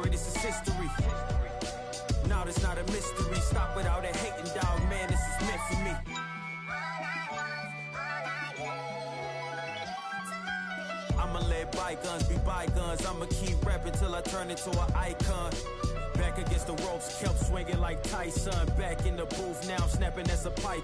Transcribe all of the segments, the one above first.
sorry, this is history. No, this not a mystery. Stop without a hating, dog. Man, this is meant for me. I'ma let bygones be bygones. I'ma keep rapping till I turn into an icon. Back against the ropes, kept swinging like Tyson. Back in the booth now, snapping as a pipe.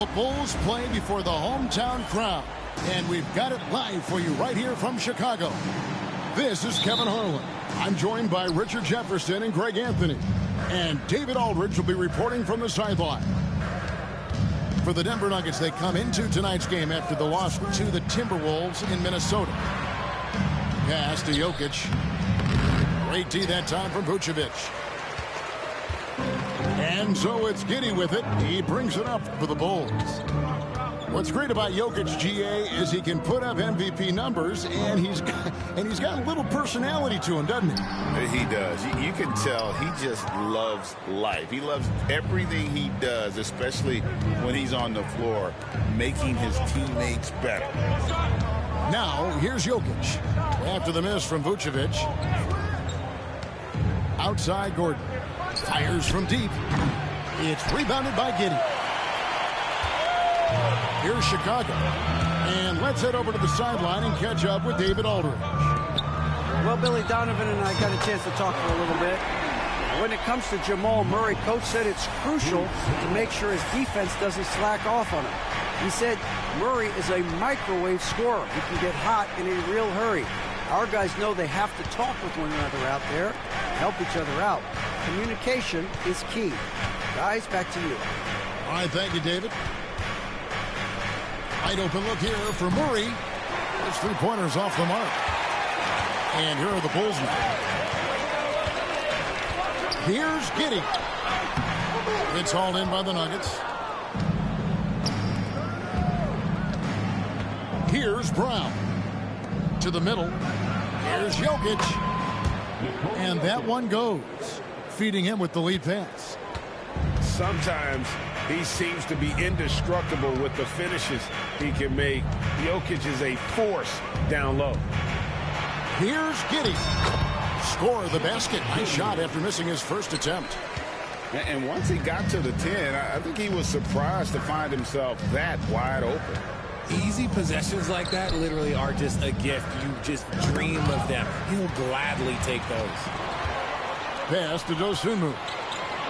The Bulls play before the hometown crowd, and we've got it live for you right here from Chicago. This is Kevin Harlan. I'm joined by Richard Jefferson and Greg Anthony, and David Aldridge will be reporting from the sideline. For the Denver Nuggets, they come into tonight's game after the loss to the Timberwolves in Minnesota. Pass to Jokic. Great D that time from Vucevic. And so it's Giddey with it. He brings it up for the Bulls. What's great about Jokic, GA, is he can put up MVP numbers, and he's got a little personality to him, doesn't he? He does. You can tell he just loves life. He loves everything he does, especially when he's on the floor, making his teammates better. Now, here's Jokic. After the miss from Vucevic. Outside Gordon. Fires from deep. It's rebounded by Giddey. Here's Chicago. And let's head over to the sideline and catch up with David Aldridge. Well, Billy Donovan and I got a chance to talk for a little bit. When it comes to Jamal Murray, Coach said it's crucial to make sure his defense doesn't slack off on him. He said Murray is a microwave scorer. He can get hot in a real hurry. Our guys know they have to talk with one another out there, help each other out. Communication is key. Guys, back to you. All right, thank you, David. Wide open look here for Murray. His three-pointers off the mark. And here are the Bulls now. Here's Giddey. It's hauled in by the Nuggets. Here's Brown. To the middle. Here's Jokic. And that one goes. Feeding him with the lead pass. Sometimes he seems to be indestructible with the finishes he can make. Jokic is a force down low. Here's Giddey. Score the basket. Nice shot after missing his first attempt. And once he got to the 10, I think he was surprised to find himself that wide open. Easy possessions like that literally are just a gift. You just dream of them. He'll gladly take those. Pass to Dosunmu.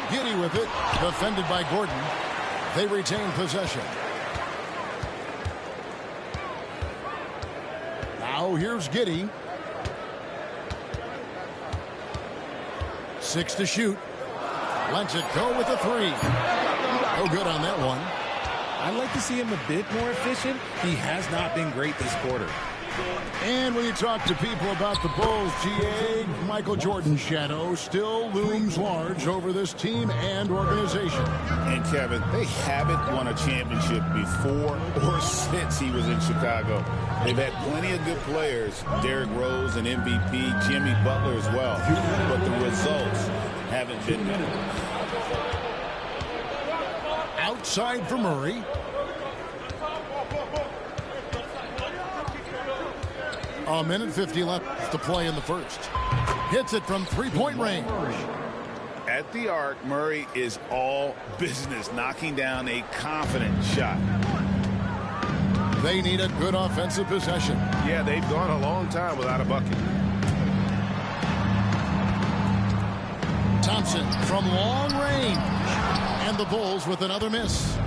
Giddey with it. Defended by Gordon. They retain possession. Now here's Giddey. 6 to shoot. Lets it go with a 3. No good on that one. I'd like to see him a bit more efficient. He has not been great this quarter. And when you talk to people about the Bulls, GA, Michael Jordan's shadow still looms large over this team and organization. And Kevin, they haven't won a championship before or since he was in Chicago. They've had plenty of good players, Derrick Rose and MVP, Jimmy Butler as well. But the results haven't been there. Outside for Murray. A minute 50 left to play in the first. Hits it from three-point range. At the arc, Murray is all business, knocking down a confident shot. They need a good offensive possession. Yeah, they've gone a long time without a bucket. Thompson from long range. And the Bulls with another miss.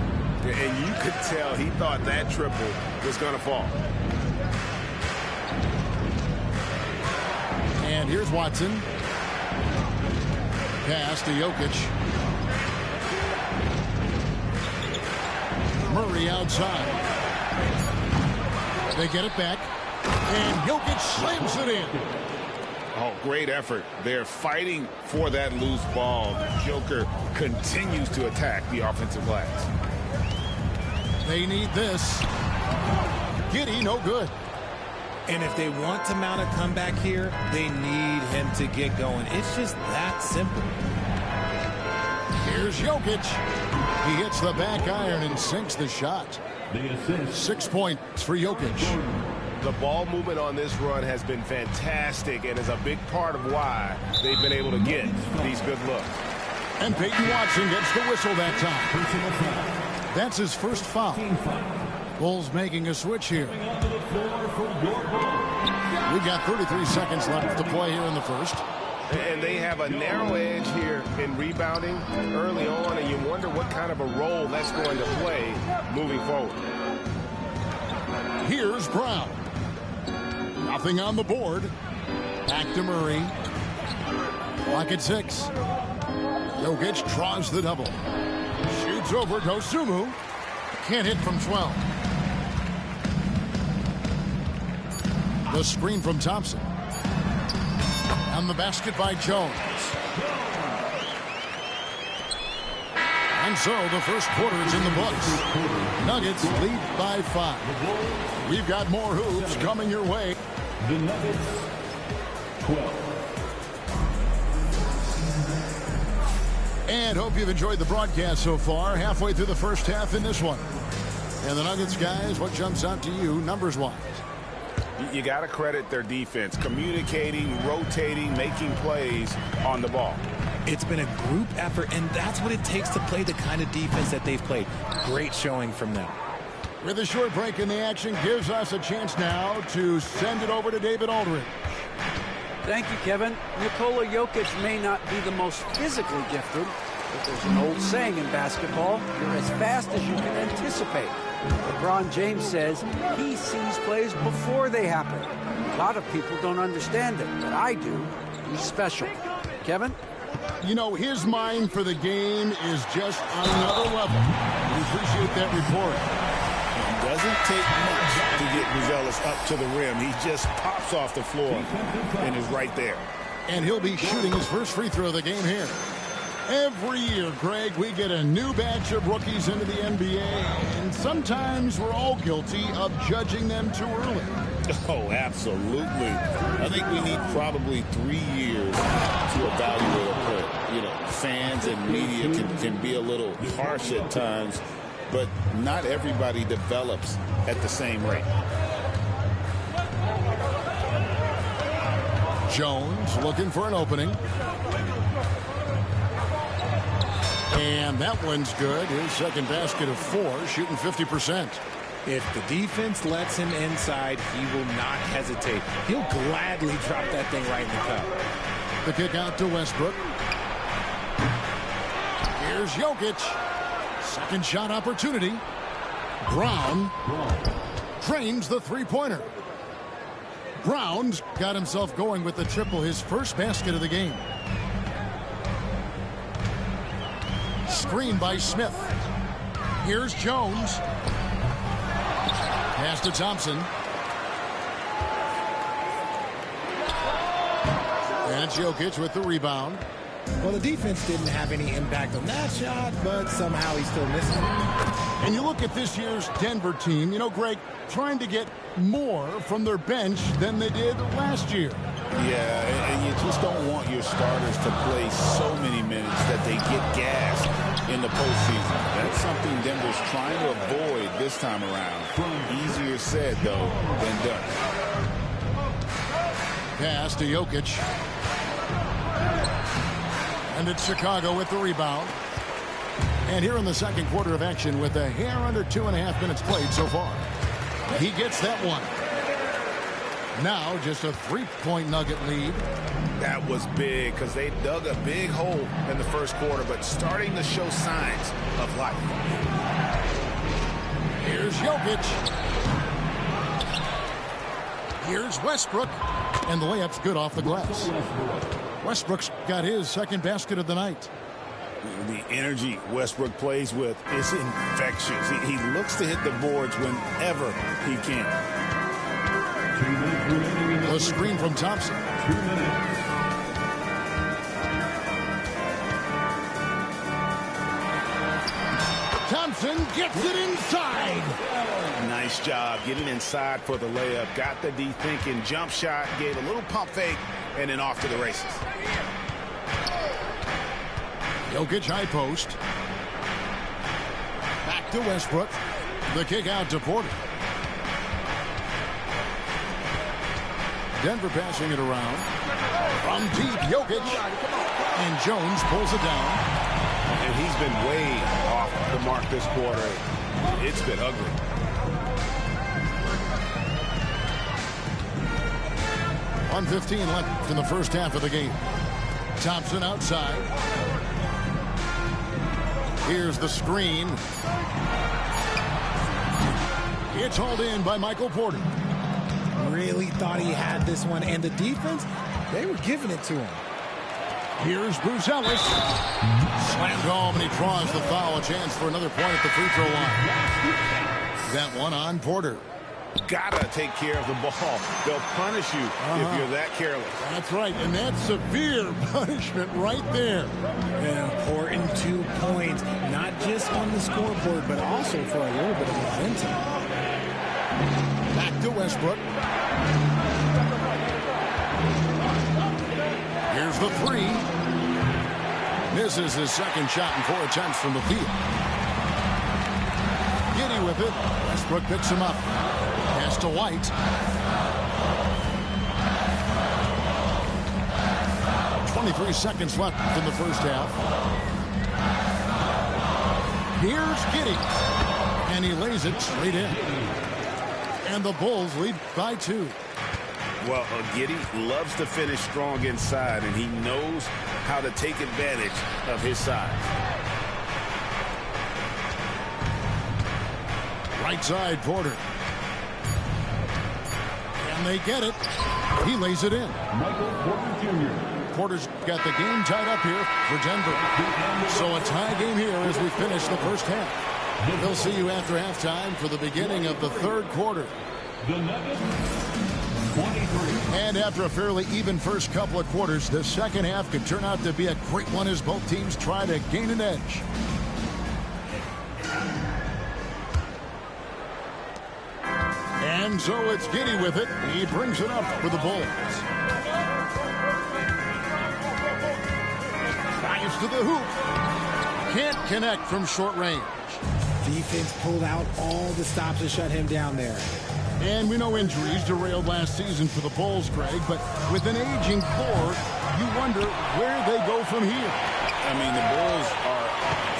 And you could tell he thought that triple was going to fall. And here's Watson. Pass to Jokic. Murray outside. They get it back. And Jokic slams it in. Oh, great effort. They're fighting for that loose ball. Joker continues to attack the offensive glass. They need this. Giddey, no good. And if they want to mount a comeback here, they need him to get going. It's just that simple. Here's Jokic. He hits the back iron and sinks the shot. 6 points for Jokic. The ball movement on this run has been fantastic and is a big part of why they've been able to get these good looks. And Peyton Watson gets the whistle that time. That's his first foul. Bulls making a switch here. We got 33 seconds left to play here in the first. And they have a narrow edge here in rebounding early on, and you wonder what kind of a role that's going to play moving forward. Here's Brown. Nothing on the board. Back to Murray. Clock at 6. Jokic draws the double. Shoots over Dosunmu. Can't hit from 12. The screen from Thompson. And the basket by Jones. And so the first quarter is in the books. Nuggets lead by 5. We've got more hoops coming your way. The Nuggets 12. And hope you've enjoyed the broadcast so far. Halfway through the first half in this one. And the Nuggets, guys, what jumps out to you numbers-wise? You got to credit their defense, communicating, rotating, making plays on the ball. It's been a group effort, and that's what it takes to play the kind of defense that they've played. Great showing from them. With a short break in the action, gives us a chance now to send it over to David Aldridge. Thank you, Kevin. Nikola Jokic may not be the most physically gifted, but there's an old saying in basketball, you're as fast as you can anticipate. LeBron James says he sees plays before they happen. A lot of people don't understand it, but I do. He's special. Kevin? You know, his mind for the game is just on another level. We appreciate that report. It doesn't take much to get Buzelis up to the rim. He just pops off the floor and is right there. And he'll be shooting his first free throw of the game here. Every year, Greg, we get a new batch of rookies into the NBA, and sometimes we're all guilty of judging them too early. Oh, absolutely. I think we need probably 3 years to evaluate a player. You know, fans and media can be a little harsh at times, but not everybody develops at the same rate. Jones looking for an opening. And that one's good. His second basket of 4, shooting 50%. If the defense lets him inside, he will not hesitate. He'll gladly drop that thing right in the cup. The kick out to Westbrook. Here's Jokic. Second shot opportunity. Brown drains the three-pointer. Brown's got himself going with the triple, his first basket of the game. Screen by Smith. Here's Jones. Pass to Thompson. And it's Jokic with the rebound. Well, the defense didn't have any impact on that shot, but somehow he still missed it. And you look at this year's Denver team, you know, Greg, trying to get more from their bench than they did last year. Yeah, and you just don't want your starters to play so many minutes that they get gassed in the postseason. That's something Denver's trying to avoid this time around. Easier said, though, than done. Pass to Jokic. And it's Chicago with the rebound. And here in the second quarter of action with a hair under 2.5 minutes played so far. He gets that one. Now just a 3-point Nugget lead. That was big because they dug a big hole in the first quarter, but starting to show signs of life. Here's Jokic. Here's Westbrook. And the layup's good off the glass. Westbrook's got his second basket of the night. The energy Westbrook plays with is infectious. He looks to hit the boards whenever he can. A screen from Thompson. 2 minutes. Thompson gets it inside. Nice job getting inside for the layup. Got the D thinking. Jump shot. Gave a little pump fake. And then off to the races. Jokic high post. Back to Westbrook. The kick out to Porter. Denver passing it around. From deep, Jokic. And Jones pulls it down. And he's been way off the mark this quarter. It's been ugly. .115 left in the first half of the game. Thompson outside. Here's the screen. It's hauled in by Michael Porter. Really thought he had this one, and the defense, they were giving it to him. Here's Bruce Ellis. Slammed home, and he draws the foul. A chance for another point at the free throw line. That one on Porter. Gotta take care of the ball. They'll punish you if you're that careless. That's right, and that's severe punishment right there. An important 2 points, not just on the scoreboard, but also for a little bit of momentum. Back to Westbrook. Here's the three. Misses his second shot in 4 attempts from the field. Giddy with it. Westbrook picks him up. Pass to White. .23 seconds left in the first half. Here's Giddy. And he lays it straight in. And the Bulls lead by 2. Well, Giddy loves to finish strong inside, and he knows how to take advantage of his size. Right side, Porter. And they get it. He lays it in. Michael Porter Jr. Porter's got the game tied up here for Denver. So a tie game here as we finish the first half. We'll see you after halftime for the beginning of the third quarter. The Nuggets, 23. And after a fairly even first couple of quarters, the second half could turn out to be a great one as both teams try to gain an edge. And so it's Giddy with it. He brings it up for the Bulls. Drives to the hoop. Can't connect from short range. Defense pulled out all the stops to shut him down there. And we know injuries derailed last season for the Bulls, Greg, but with an aging core, you wonder where they go from here. I mean, the Bulls are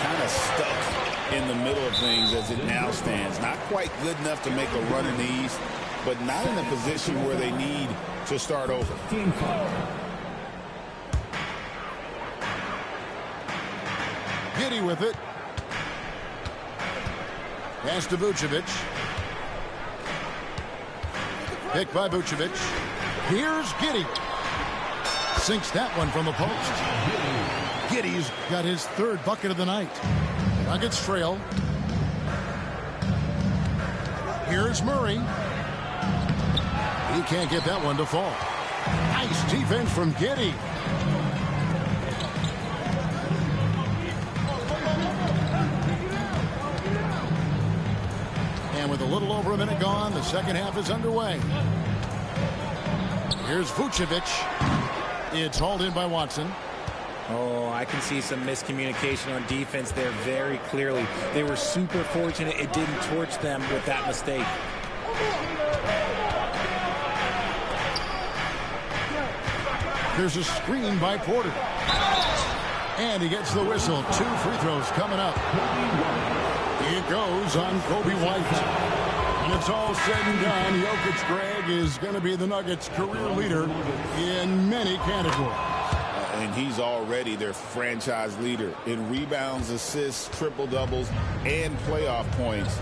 kind of stuck in the middle of things as it now stands. Not quite good enough to make a run in the East, but not in a position where they need to start over. Team foul. Giddy with it. Pass to Vucevic. Picked by Vucevic. Here's Giddy. Sinks that one from the post. Giddy's got his third bucket of the night. Nuggets trail. Here's Murray. He can't get that one to fall. Nice defense from Giddy. little over a minute gone. The second half is underway. Here's Vucevic. It's hauled in by Watson. Oh, I can see some miscommunication on defense there very clearly. They were super fortunate it didn't torch them with that mistake. There's a screen by Porter. And he gets the whistle. 2 free throws coming up. It goes on Kobe White. When it's all said and done, Jokic, Greg, is going to be the Nuggets' career leader in many categories. And he's already their franchise leader in rebounds, assists, triple-doubles, and playoff points,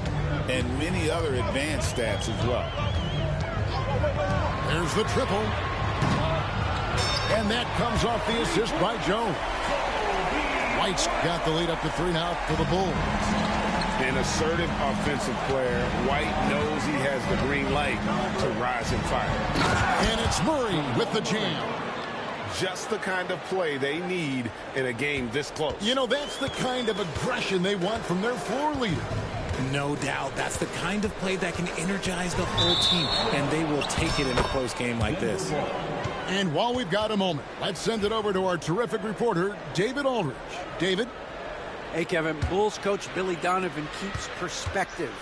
and many other advanced stats as well. There's the triple. And that comes off the assist by Jones. White's got the lead up to 3 now for the Bulls. An assertive offensive player. White knows he has the green light to rise and fire. And it's Murray with the jam. Just the kind of play they need in a game this close. You know, that's the kind of aggression they want from their floor leader. No doubt. That's the kind of play that can energize the whole team, and they will take it in a close game like this. And while we've got a moment, let's send it over to our terrific reporter, David Aldridge. David? Hey, Kevin. Bulls coach Billy Donovan keeps perspective.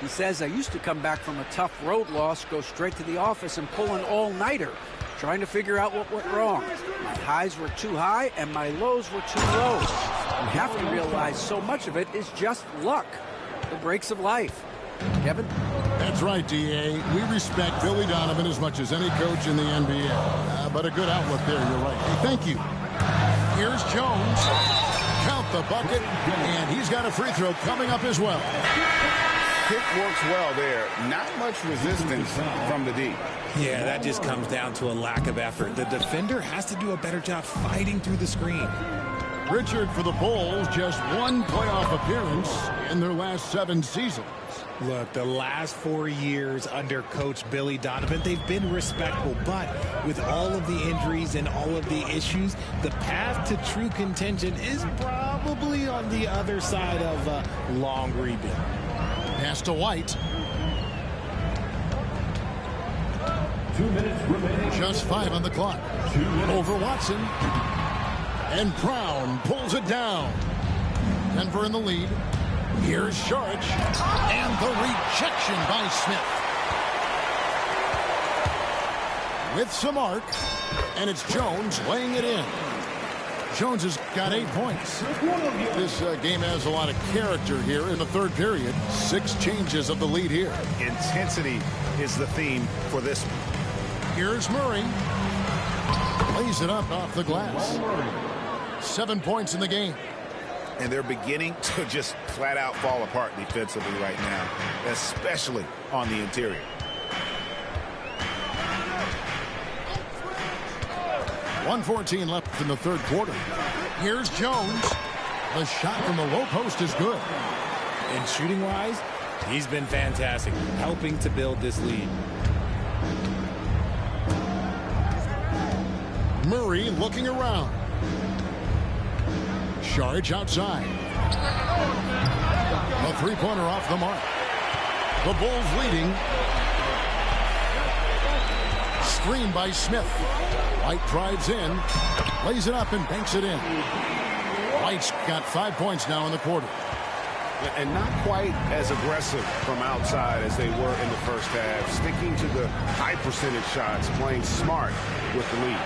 He says, I used to come back from a tough road loss, go straight to the office and pull an all-nighter, trying to figure out what went wrong. My highs were too high and my lows were too low. You have to realize so much of it is just luck, the breaks of life. Kevin? That's right, D.A. We respect Billy Donovan as much as any coach in the NBA. But a good outlook there, you're right. Hey, thank you. Here's Jones. Count the bucket, and he's got a free throw coming up as well. Pick works well there. Not much resistance from the D. Yeah, that just comes down to a lack of effort. The defender has to do a better job fighting through the screen. Richard, for the Bulls, just 1 playoff appearance in their last 7 seasons. Look, the last 4 years under Coach Billy Donovan, they've been respectable. But with all of the injuries and all of the issues, the path to true contention is probably on the other side of a long rebuild. Pass to White. 2 minutes remaining. Just 5 on the clock. Over Watson. And Brown pulls it down. Denver in the lead. Here's Sharge. And the rejection by Smith. With some arc. And it's Jones laying it in. Jones has got 8 points. This game has a lot of character here in the third period. 6 changes of the lead here. Intensity is the theme for this one. Here's Murray. Lays it up off the glass. 7 points in the game. And they're beginning to just flat out fall apart defensively right now, especially on the interior. .114 left in the third quarter. Here's Jones. The shot from the low post is good. And shooting-wise, he's been fantastic, helping to build this lead. Murray looking around. Sharge outside. A three-pointer off the mark. The Bulls leading. Screen by Smith. White drives in, lays it up and banks it in. White's got 5 points now in the quarter. And not quite as aggressive from outside as they were in the first half. Sticking to the high percentage shots, playing smart with the lead.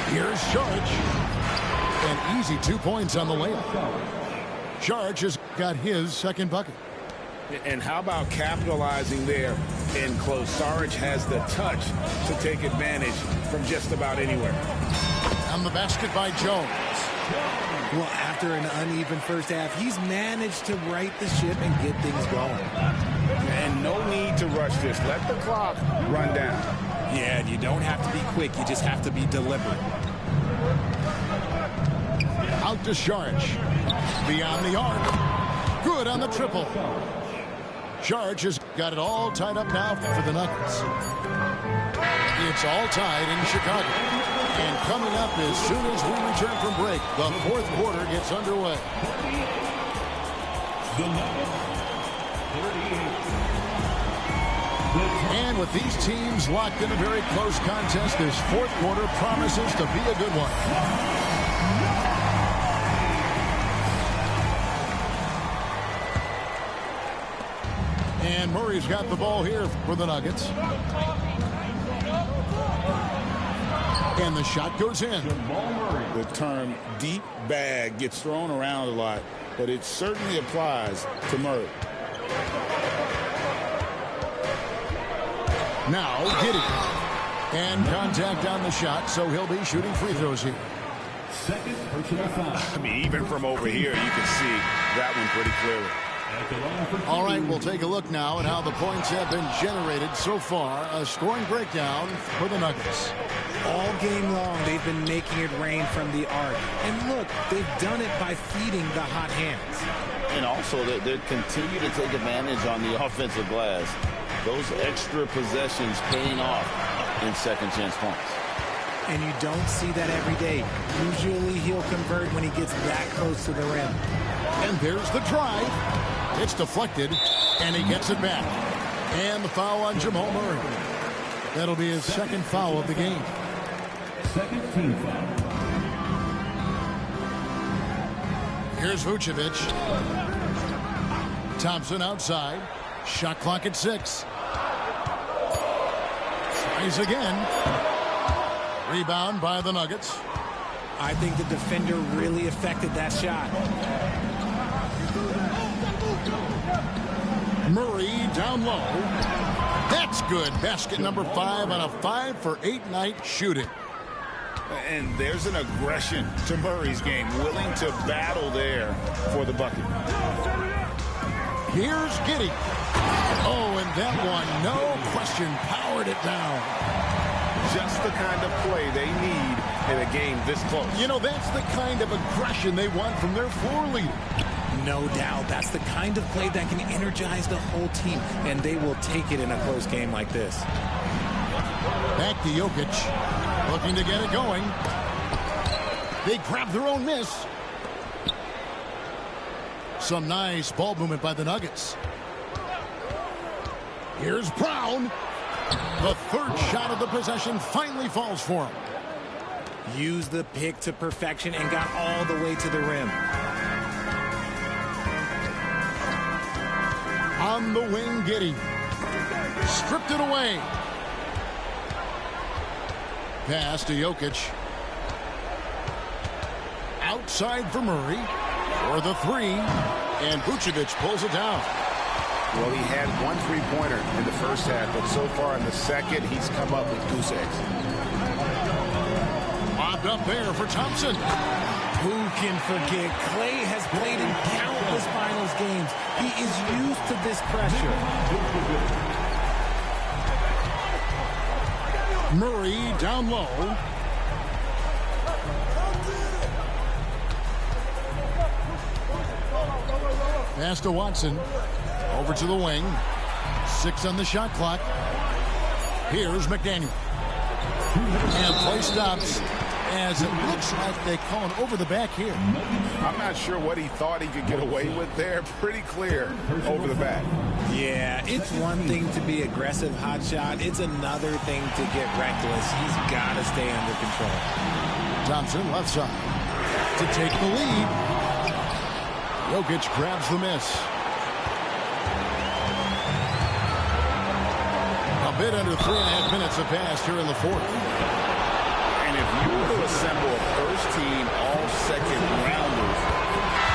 Here's Sharge. An easy 2 points on the layup. Sharge has got his second bucket. And how about capitalizing there in close? Saric has the touch to take advantage from just about anywhere. On the basket by Jones. Well, after an uneven first half, he's managed to right the ship and get things going. And no need to rush this. Let the clock run down. Yeah, and you don't have to be quick. You just have to be deliberate. Out to Sharge. Beyond the arc. Good on the triple. Sharge has got it all tied up now for the Nuggets. It's all tied in Chicago. And coming up as soon as we return from break, the fourth quarter gets underway. The Nuggets, 38. And with these teams locked in a very close contest, this fourth quarter promises to be a good one. And Murray's got the ball here for the Nuggets. And the shot goes in. The term deep bag gets thrown around a lot, but it certainly applies to Murray. Now Giddey. And contact on the shot, so he'll be shooting free throws here. Second personal foul. I mean, even from over here, you can see that one pretty clearly. All right, we'll take a look now at how the points have been generated so far. A scoring breakdown for the Nuggets. All game long, they've been making it rain from the arc. And look, they've done it by feeding the hot hands. And also, they continue to take advantage on the offensive glass. Those extra possessions paying off in second chance points. And you don't see that every day. Usually he'll convert when he gets that close to the rim. And there's the drive. It's deflected, and he gets it back. And the foul on Jamal Murray. That'll be his second foul of the game. Second team foul. Here's Vucevic. Thompson outside. Shot clock at 6. Tries again. Rebound by the Nuggets. I think the defender really affected that shot. Murray down low. That's good. Basket number 5 on a 5-for-8 night shooting. And there's an aggression to Murray's game, willing to battle there for the bucket. Here's Giddey. Oh, and that one, no question, powered it down. Just the kind of play they need in a game this close. You know, that's the kind of aggression they want from their floor leader. No doubt. That's the kind of play that can energize the whole team, and they will take it in a close game like this. Back to Jokic, looking to get it going. They grab their own miss. Some nice ball movement by the Nuggets. Here's Brown. The third shot of the possession finally falls for him. Used the pick to perfection and got all the way to the rim. On the wing, Giddey. Stripped it away. Pass to Jokic. Outside for Murray. For the 3. And Vucevic pulls it down. Well, he had one three-pointer in the first half, but so far in the second, he's come up with goose eggs. Lobbed up there for Thompson. Who can forget? Clay has played in countless finals games. He is used to this pressure. Murray down low. Pass to Watson. Over to the wing. 6 on the shot clock. Here's McDaniel. And play stops as it looks like they call it over the back here. I'm not sure what he thought he could get away with there. Pretty clear over the back. Yeah, it's one thing to be aggressive hot shot. It's another thing to get reckless. He's got to stay under control. Thompson left side to take the lead. Jokic grabs the miss. A bit under 3.5 minutes have passed here in the fourth. And if you were to assemble a first-team all-second rounders,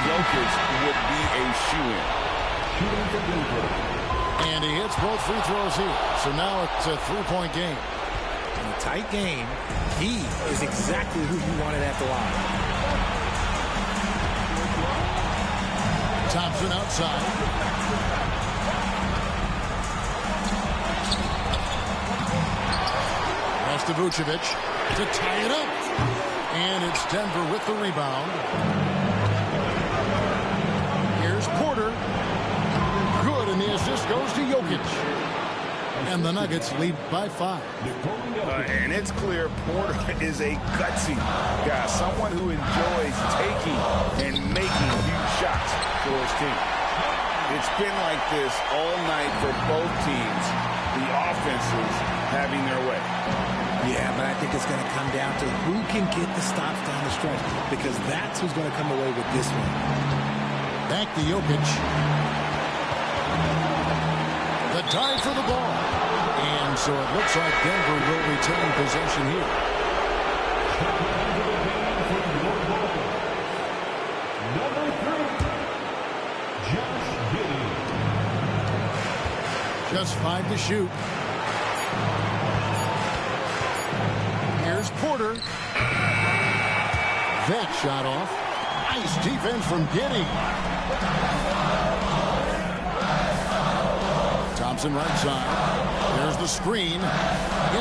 Jokic would be a shoo-in. And he hits both free throws here. So now it's a 3-point game. In a tight game, he is exactly who you wanted at the line. Thompson outside. Pass to Vucevic to tie it up. And it's Denver with the rebound. Here's Porter. Good, and the assist goes to Jokic. And the Nuggets lead by 5. And it's clear Porter is a gutsy guy, someone who enjoys taking and making huge shots for his team. It's been like this all night for both teams. The offenses having their way. Yeah, but I think it's going to come down to who can get the stops down the stretch, because that's who's going to come away with this one. Back to Jokic. The dive for the ball. And so it looks like Denver will retain possession here. Number 3, Josh Giddey. Just 5 to shoot. Here's Porter. That shot off. Nice defense from Giddey. Thompson right side. There's the screen.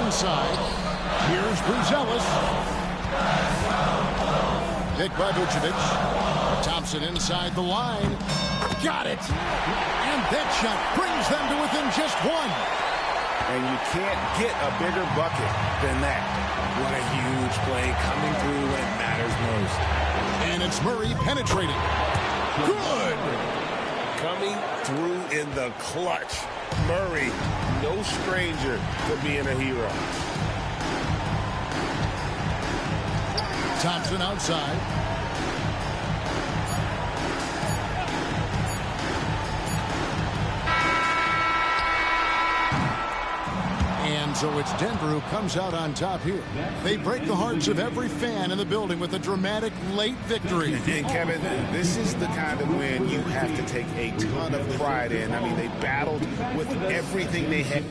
Inside. Here's Bruzelis. Picked by Vucevic. Thompson inside the line. Got it. And that shot brings them to within just one. And you can't get a bigger bucket than that. What a huge play coming through when it matters most. And it's Murray penetrating. Good. Coming through in the clutch. Murray, no stranger to being a hero. Thompson outside. And so it's Denver who comes out on top here. They break the hearts of every fan in the building with a dramatic late victory. And Kevin, this is the kind of win you have to take a ton of pride in. I mean, they battled with everything they had.